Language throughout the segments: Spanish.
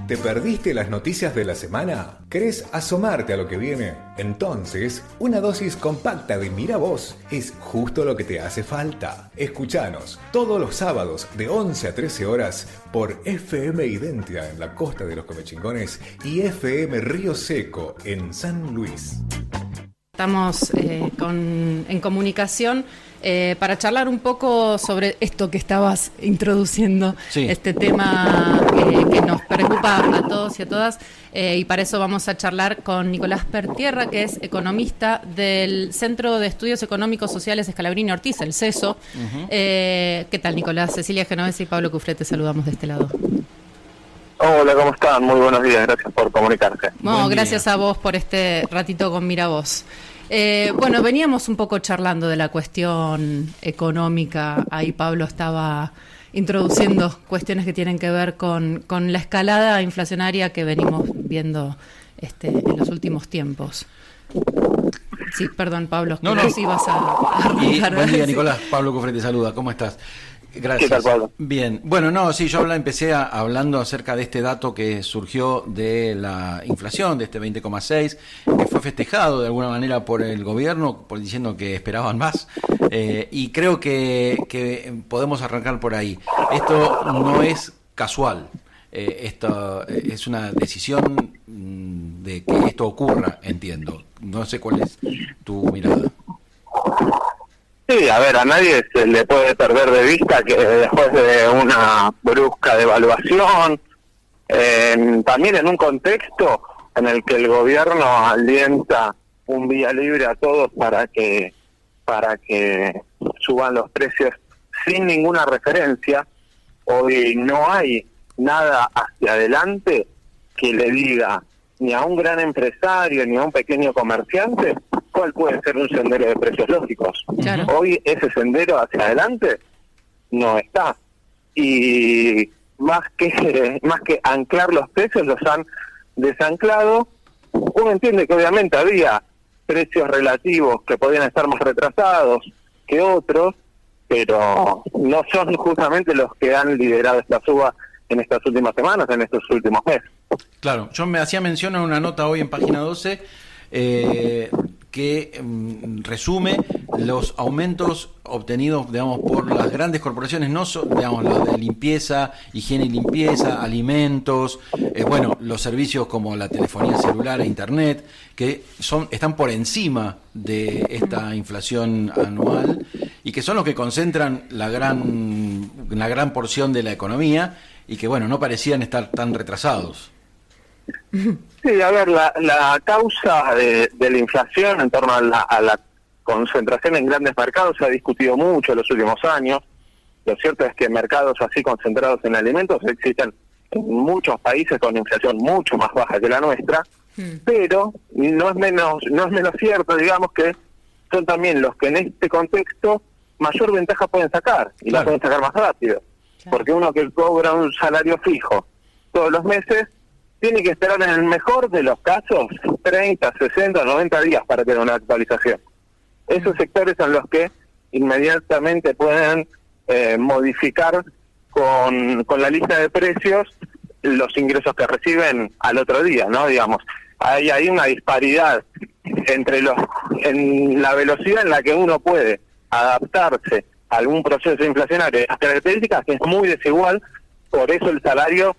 ¿Te perdiste las noticias de la semana? ¿Querés asomarte a lo que viene? Entonces, una dosis compacta de Mira Vos es justo lo que te hace falta. Escuchanos todos los sábados de 11 a 13 horas por FM Identia en la costa de los Comechingones y FM Río Seco en San Luis. Estamos en comunicación para charlar un poco sobre esto que estabas introduciendo, sí. Este tema que nos preocupa a todos y a todas, y para eso vamos a charlar con Nicolás Pertierra, que es economista del Centro de Estudios Económicos Sociales Scalabrini Ortiz, el CESO. Uh-huh. ¿Qué tal, Nicolás? Cecilia Genovese y Pablo Cufré, te saludamos de este lado. Hola, ¿cómo están? Muy buenos días, gracias por comunicarse. No, gracias a vos por este ratito con Mira Vos. Bueno, veníamos un poco charlando de la cuestión económica, ahí Pablo estaba introduciendo cuestiones que tienen que ver con la escalada inflacionaria que venimos viendo en los últimos tiempos. Sí, perdón, Pablo, no ibas a arrancar. Buen día, Nicolás. Pablo Cufré te saluda, ¿cómo estás? Gracias. ¿Qué tal, Pablo? Bien. Bueno, sí, yo empecé hablando acerca de este dato que surgió de la inflación, de este 20,6, que fue festejado de alguna manera por el gobierno, diciendo que esperaban más, y creo que podemos arrancar por ahí. Esto no es casual, esto es una decisión de que esto ocurra, entiendo. No sé cuál es tu mirada. Sí, a ver, a nadie se le puede perder de vista que después de una brusca devaluación, también en un contexto en el que el gobierno alienta un vía libre a todos para que suban los precios sin ninguna referencia, hoy no hay nada hacia adelante que le diga ni a un gran empresario ni a un pequeño comerciante cuál puede ser un sendero de precios lógicos. Claro. Hoy ese sendero hacia adelante no está, y más que anclar los precios, los han desanclado. Uno entiende que obviamente había precios relativos que podían estar más retrasados que otros, pero no son justamente los que han liderado esta suba en estas últimas semanas, en estos últimos meses. Claro, yo me hacía mención en una nota hoy en Página 12 que resume los aumentos obtenidos, digamos, por las grandes corporaciones, no digamos, los de limpieza, higiene y limpieza, alimentos, los servicios como la telefonía celular e internet, que están por encima de esta inflación anual y que son los que concentran la gran porción de la economía y que, no parecían estar tan retrasados. Sí, a ver, la causa de la inflación en torno a la concentración en grandes mercados se ha discutido mucho en los últimos años. Lo cierto es que mercados así concentrados en alimentos existen en muchos países con inflación mucho más baja que la nuestra, pero no es menos cierto, digamos, que son también los que en este contexto mayor ventaja pueden sacar, y la pueden sacar más rápido. Claro. Porque uno que cobra un salario fijo todos los meses tiene que esperar en el mejor de los casos 30, 60, 90 días para tener una actualización. Esos sectores son los que inmediatamente pueden modificar con la lista de precios los ingresos que reciben al otro día, ¿no? Digamos, hay una disparidad en la velocidad en la que uno puede adaptarse a algún proceso inflacionario de las características, que es muy desigual. Por eso el salario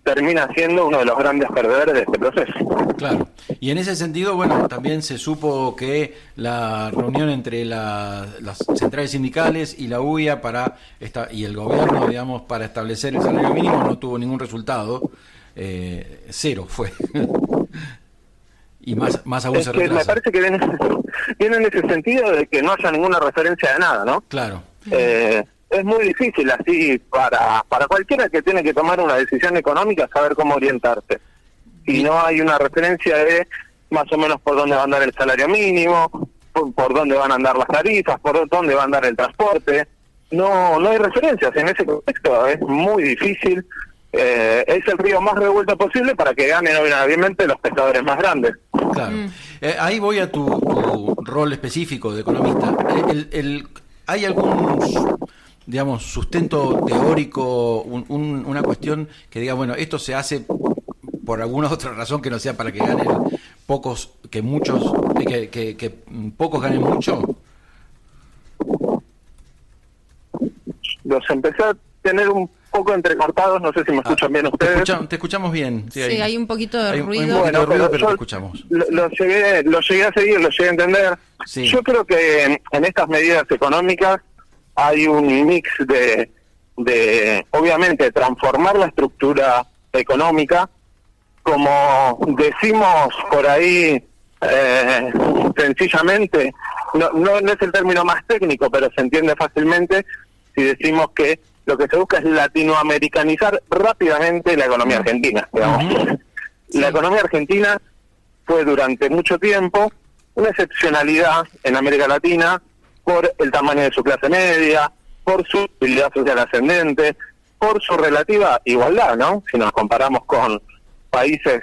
termina siendo uno de los grandes perdedores de este proceso. Claro, y en ese sentido, también se supo que la reunión entre las centrales sindicales y la UIA y el gobierno, digamos, para establecer el salario mínimo no tuvo ningún resultado, cero fue. Y más aún se retrasa. Me parece que viene en ese sentido de que no haya ninguna referencia de nada, ¿no? Claro. Es muy difícil así para cualquiera que tiene que tomar una decisión económica saber cómo orientarse. Si no hay una referencia de más o menos por dónde va a andar el salario mínimo, por dónde van a andar las tarifas, por dónde va a andar el transporte, no hay referencias. En ese contexto es muy difícil. Es el río más revuelto posible para que ganen obviamente los pescadores más grandes. Claro. Ahí voy a tu rol específico de economista. ¿Hay algún, digamos, sustento teórico, una cuestión que diga, esto se hace por alguna otra razón que no sea para que ganen pocos, que muchos, que pocos ganen mucho? Los empecé a tener un poco entrecortados, no sé si me escuchan bien ustedes. Te escuchamos bien. Sí, hay un poquito de ruido. Un poquito de ruido, pero te escuchamos. Lo llegué a seguir, lo llegué a entender. Sí. Yo creo que en estas medidas económicas hay un mix de obviamente, transformar la estructura económica, como decimos por ahí, sencillamente, no es el término más técnico, pero se entiende fácilmente si decimos que lo que se busca es latinoamericanizar rápidamente la economía argentina, digamos. Sí. La economía argentina fue durante mucho tiempo una excepcionalidad en América Latina por el tamaño de su clase media, por su habilidad social ascendente, por su relativa igualdad, ¿no? Si nos comparamos con países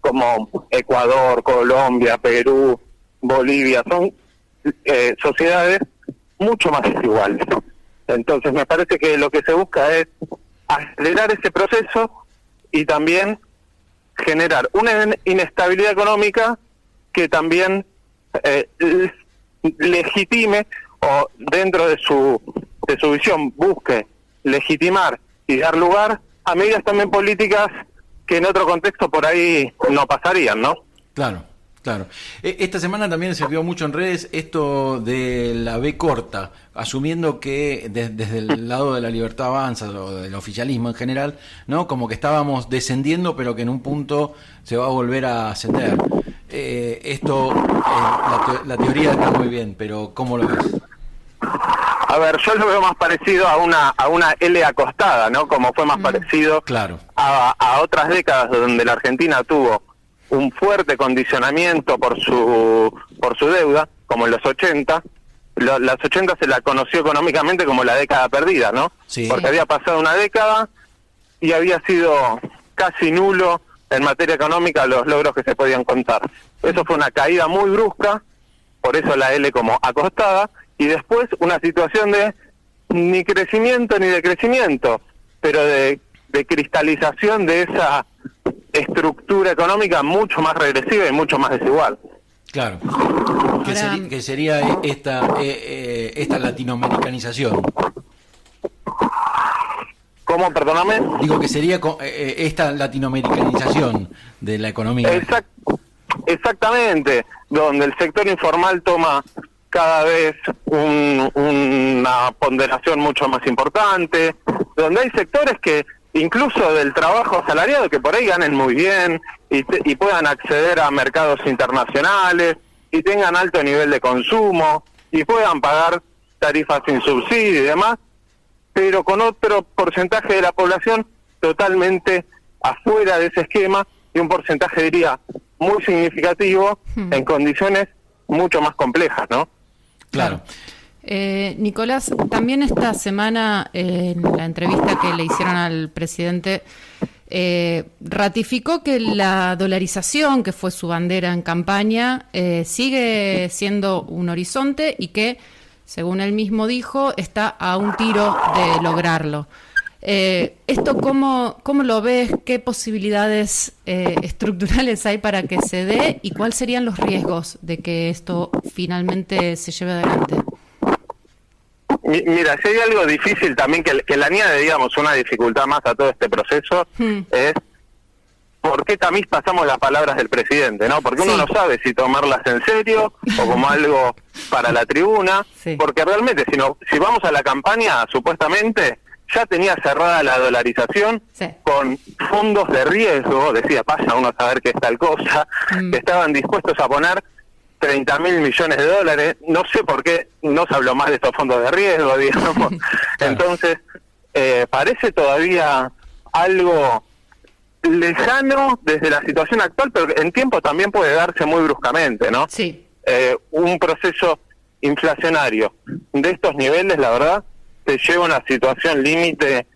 como Ecuador, Colombia, Perú, Bolivia, son sociedades mucho más desiguales. Entonces me parece que lo que se busca es acelerar ese proceso y también generar una inestabilidad económica que también legitime, o dentro de su visión busque legitimar y dar lugar a medidas también políticas que en otro contexto por ahí no pasarían, ¿no? Claro. Esta semana también se vio mucho en redes esto de la B corta, asumiendo que desde el lado de la Libertad Avanza o del oficialismo en general, ¿no? Como que estábamos descendiendo, pero que en un punto se va a volver a ascender. La teoría está muy bien, pero ¿cómo lo ves? A ver, yo lo veo más parecido a una L acostada, ¿no? Como fue más parecido a otras décadas donde la Argentina tuvo un fuerte condicionamiento por su deuda, como en los 80. Las 80 se la conoció económicamente como la década perdida, ¿no? Sí. Porque había pasado una década y había sido casi nulo en materia económica los logros que se podían contar. Eso fue una caída muy brusca, por eso la L como acostada, y después una situación de ni crecimiento ni decrecimiento, pero de cristalización de esa estructura económica mucho más regresiva y mucho más desigual. Claro. Que sería esta latinoamericanización. ¿Cómo? Perdóname. Digo que sería esta latinoamericanización de la economía. Exactamente, donde el sector informal toma cada vez una ponderación mucho más importante, donde hay sectores que incluso del trabajo asalariado que por ahí ganen muy bien y puedan acceder a mercados internacionales y tengan alto nivel de consumo y puedan pagar tarifas sin subsidio y demás, pero con otro porcentaje de la población totalmente afuera de ese esquema y un porcentaje, diría, muy significativo en condiciones mucho más complejas, ¿no? Claro. Nicolás, también esta semana en la entrevista que le hicieron al presidente ratificó que la dolarización, que fue su bandera en campaña, sigue siendo un horizonte y que, según él mismo dijo, está a un tiro de lograrlo. ¿Esto cómo lo ves? ¿Qué posibilidades estructurales hay para que se dé? ¿Y cuáles serían los riesgos de que esto finalmente se lleve adelante? Mira, si hay algo difícil también que le añade, digamos, una dificultad más a todo este proceso, es por qué también pasamos las palabras del presidente, ¿no? Porque uno no sabe si tomarlas en serio o como algo para la tribuna, porque realmente si vamos a la campaña, supuestamente ya tenía cerrada la dolarización con fondos de riesgo, decía, pasa uno a saber qué es tal cosa, que estaban dispuestos a poner 30.000 millones de dólares, no sé por qué no se habló más de estos fondos de riesgo, digamos. Entonces, parece todavía algo lejano desde la situación actual, pero en tiempo también puede darse muy bruscamente, ¿no? Sí. Un proceso inflacionario de estos niveles, la verdad, te lleva a una situación límite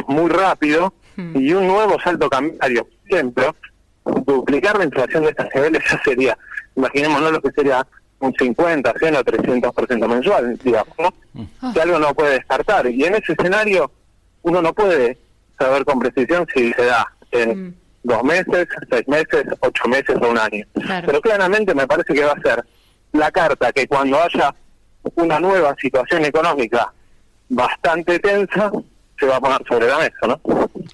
muy rápido y un nuevo salto cambiario. Por ejemplo, duplicar la inflación de estos niveles ya sería, imaginémonos lo que sería un 50, 100 o 300% mensual, digamos, ¿no? Que algo no puede descartar. Y en ese escenario uno no puede saber con precisión si se da 2 meses, 6 meses, 8 meses o un año. Claro. Pero claramente me parece que va a ser la carta que cuando haya una nueva situación económica bastante tensa, se va a poner sobre la mesa, ¿no?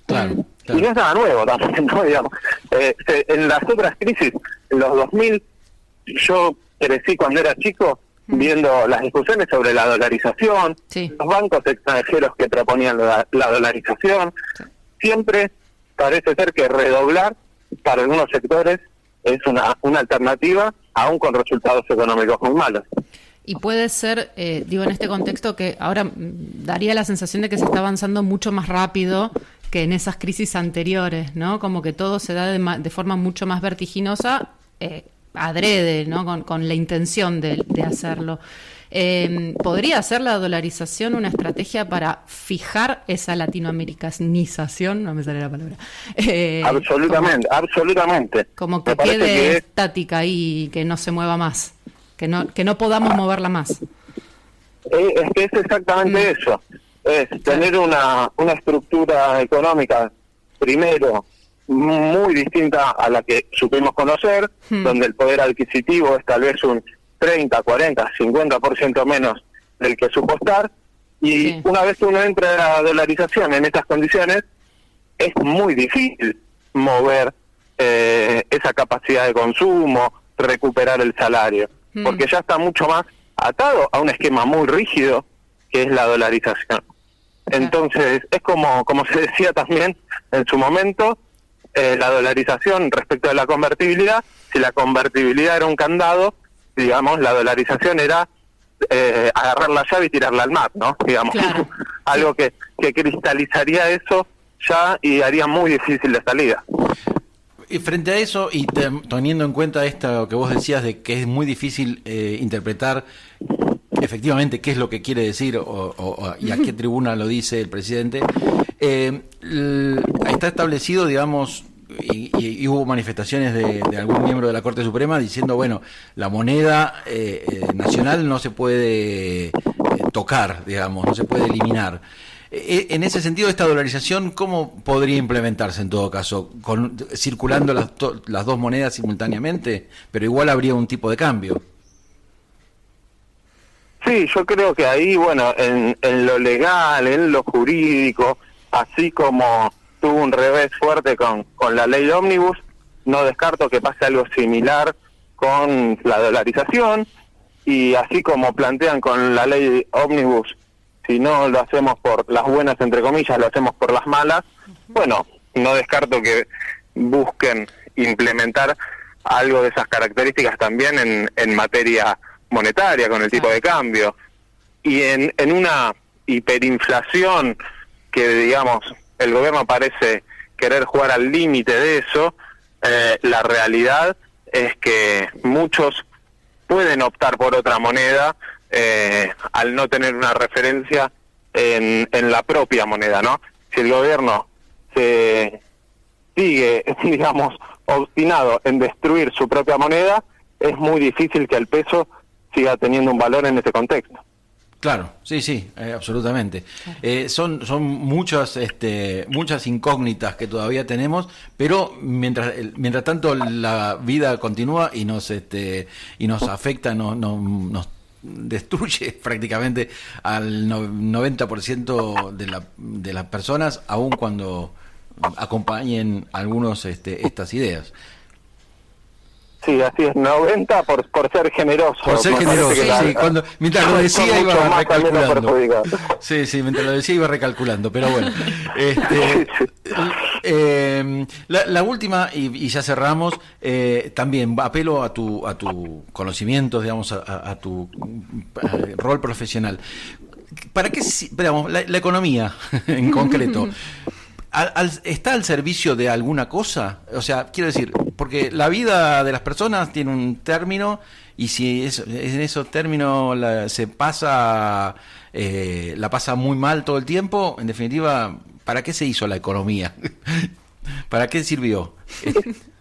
Claro. Y no es nada nuevo también, ¿no? Digamos, en las otras crisis, en los 2000, yo crecí cuando era chico viendo las discusiones sobre la dolarización, los bancos extranjeros que proponían la dolarización. Siempre parece ser que redoblar para algunos sectores es una alternativa, aún con resultados económicos muy malos. Y puede ser, en este contexto que ahora daría la sensación de que se está avanzando mucho más rápido que en esas crisis anteriores, ¿no? Como que todo se da de forma mucho más vertiginosa, adrede, ¿no? Con la intención de hacerlo. ¿Podría ser la dolarización una estrategia para fijar esa latinoamericanización? No me sale la palabra. Absolutamente. Como que quede estática ahí y que no se mueva más, que no podamos moverla más. Es que es exactamente eso. Es tener una estructura económica, primero, muy distinta a la que supimos conocer, donde el poder adquisitivo es tal vez un 30, 40, 50% menos del que supo estar, y una vez que uno entra a la dolarización en estas condiciones, es muy difícil mover esa capacidad de consumo, recuperar el salario, porque ya está mucho más atado a un esquema muy rígido que es la dolarización. Entonces, es como se decía también en su momento, la dolarización respecto de la convertibilidad. Si la convertibilidad era un candado, digamos, la dolarización era agarrar la llave y tirarla al mar, ¿no? Digamos, claro. Algo que cristalizaría eso ya y haría muy difícil la salida. Y frente a eso, y teniendo en cuenta esto que vos decías de que es muy difícil interpretar efectivamente qué es lo que quiere decir y a qué tribuna lo dice el presidente, está establecido, digamos, y hubo manifestaciones de algún miembro de la Corte Suprema diciendo, bueno, la moneda nacional no se puede tocar, digamos, no se puede eliminar. En ese sentido, esta dolarización, ¿cómo podría implementarse en todo caso? ¿Circulando las dos monedas simultáneamente? Pero igual habría un tipo de cambio. Sí, yo creo que ahí, bueno, en lo legal, en lo jurídico, así como tuvo un revés fuerte con la ley ómnibus, no descarto que pase algo similar con la dolarización, y así como plantean con la ley ómnibus, si no lo hacemos por las buenas, entre comillas, lo hacemos por las malas, bueno, no descarto que busquen implementar algo de esas características también en materia monetaria, con el tipo de cambio. Y en una hiperinflación que, digamos, el gobierno parece querer jugar al límite de eso, la realidad es que muchos pueden optar por otra moneda al no tener una referencia en la propia moneda, ¿no? Si el gobierno se sigue, digamos, obstinado en destruir su propia moneda, es muy difícil que el peso siga teniendo un valor en ese contexto. Claro, sí, absolutamente. Son muchas incógnitas que todavía tenemos, pero mientras tanto la vida continúa y nos afecta, nos destruye prácticamente al 90% de las personas, aun cuando acompañen algunos estas ideas. Sí, así es, 90 por ser generoso. Por ser generoso, sí. Mientras lo decía iba recalculando. Sí, mientras lo decía iba recalculando, pero bueno. La última, y ya cerramos, también apelo a tu conocimiento, digamos, a tu rol profesional. ¿Para qué, digamos, la economía en concreto? ¿Está al servicio de alguna cosa? O sea, quiero decir, porque la vida de las personas tiene un término, y si en esos términos la pasa muy mal todo el tiempo, en definitiva, ¿para qué se hizo la economía? ¿Para qué sirvió?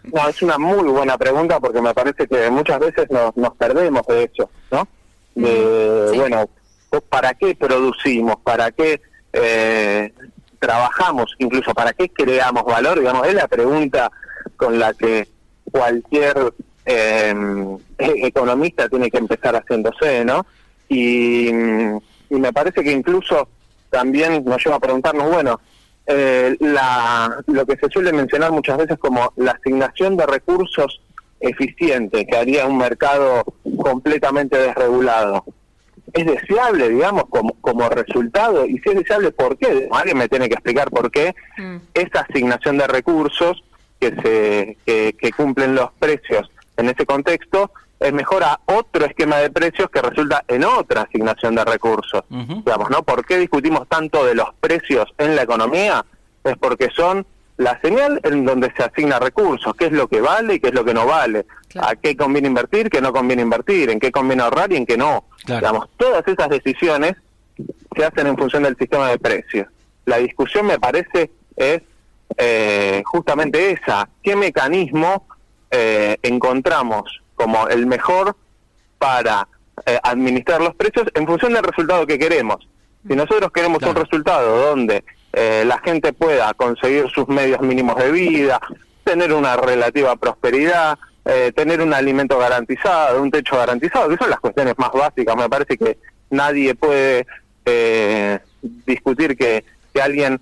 No, es una muy buena pregunta, porque me parece que muchas veces nos perdemos de eso, ¿no? Bueno, ¿para qué producimos? ¿Para qué trabajamos, incluso para qué creamos valor, digamos, es la pregunta con la que cualquier economista tiene que empezar haciéndose, ¿no? Y me parece que incluso también nos lleva a preguntarnos, bueno, lo que se suele mencionar muchas veces como la asignación de recursos eficiente, que haría un mercado completamente desregulado. ¿Es deseable, digamos, como resultado? Y si es deseable, ¿por qué? Alguien me tiene que explicar por qué esa asignación de recursos que cumplen los precios en ese contexto es mejor a otro esquema de precios que resulta en otra asignación de recursos. Digamos, ¿no? ¿Por qué discutimos tanto de los precios en la economía? Es porque son la señal en donde se asigna recursos, qué es lo que vale y qué es lo que no vale, claro. A qué conviene invertir, qué no conviene invertir, en qué conviene ahorrar y en qué no. Claro. Digamos, todas esas decisiones se hacen en función del sistema de precios. La discusión, me parece, es justamente esa: ¿qué mecanismo encontramos como el mejor para administrar los precios en función del resultado que queremos? Si nosotros queremos un resultado donde la gente pueda conseguir sus medios mínimos de vida, tener una relativa prosperidad, tener un alimento garantizado, un techo garantizado, que son las cuestiones más básicas. Me parece que nadie puede discutir que alguien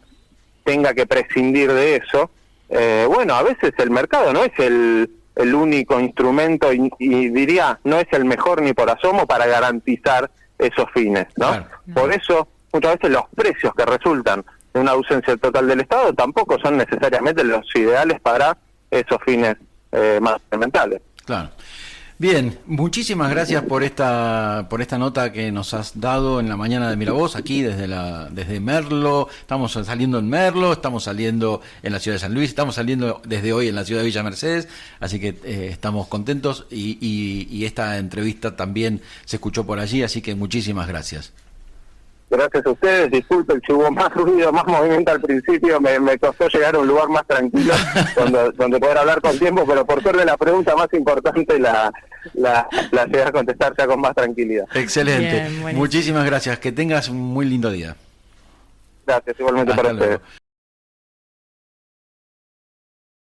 tenga que prescindir de eso. Bueno, a veces el mercado no es el único instrumento y diría, no es el mejor ni por asomo para garantizar esos fines, ¿no? Claro. Por eso, muchas veces los precios que resultan de una ausencia total del Estado tampoco son necesariamente los ideales para esos fines más fundamentales. Claro. Bien, muchísimas gracias por esta nota que nos has dado en la mañana de Miravoz, aquí desde Merlo. Estamos saliendo en Merlo, estamos saliendo en la ciudad de San Luis, estamos saliendo desde hoy en la ciudad de Villa Mercedes, así que estamos contentos y esta entrevista también se escuchó por allí, así que muchísimas gracias. Gracias a ustedes, disculpen si hubo más ruido, más movimiento al principio, me costó llegar a un lugar más tranquilo donde poder hablar con tiempo, pero por suerte la pregunta más importante la llegué a contestar ya con más tranquilidad. Excelente, muchísimas gracias, que tengas un muy lindo día. Gracias, igualmente. Hasta para ustedes. Luego.